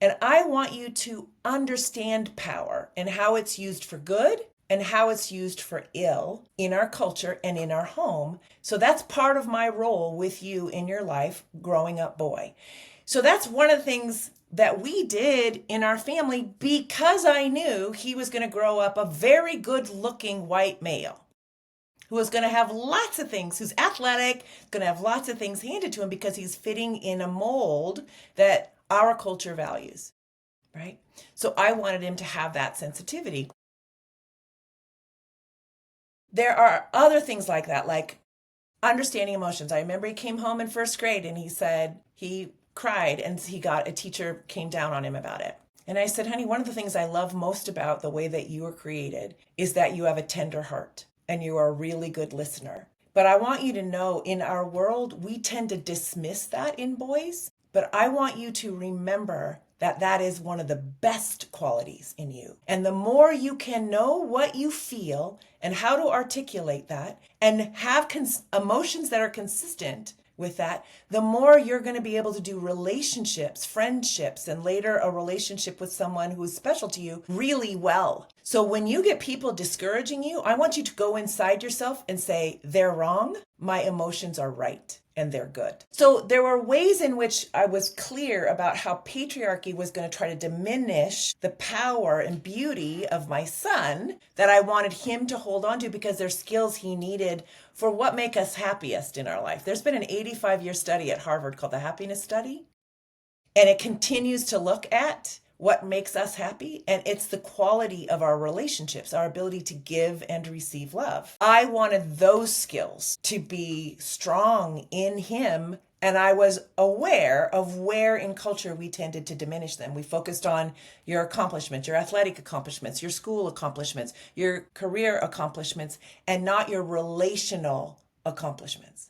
And I want you to understand power and how it's used for good and how it's used for ill in our culture and in our home. So that's part of my role with you in your life, growing up boy. So that's one of the things that we did in our family because I knew he was going to grow up a very good looking white male who is going to have lots of things, who's athletic, going to have lots of things handed to him because he's fitting in a mold that our culture values, right? So I wanted him to have that sensitivity. There are other things like that, like understanding emotions. I remember he came home in first grade and he said he cried and a teacher came down on him about it. And I said, honey, one of the things I love most about the way that you were created is that you have a tender heart and you are a really good listener. But I want you to know in our world, we tend to dismiss that in boys. But I want you to remember that that is one of the best qualities in you. And the more you can know what you feel and how to articulate that and have emotions that are consistent with that, the more you're going to be able to do relationships, friendships, and later a relationship with someone who is special to you really well. So when you get people discouraging you, I want you to go inside yourself and say, they're wrong, my emotions are right, and they're good. So there were ways in which I was clear about how patriarchy was going to try to diminish the power and beauty of my son that I wanted him to hold on to because they're skills he needed for what make us happiest in our life. There's been an 85-year study at Harvard called the Happiness Study, and it continues to look at what makes us happy, and it's the quality of our relationships, our ability to give and receive love. I wanted those skills to be strong in him, and I was aware of where in culture we tended to diminish them. We focused on your accomplishments, your athletic accomplishments, your school accomplishments, your career accomplishments, and not your relational accomplishments.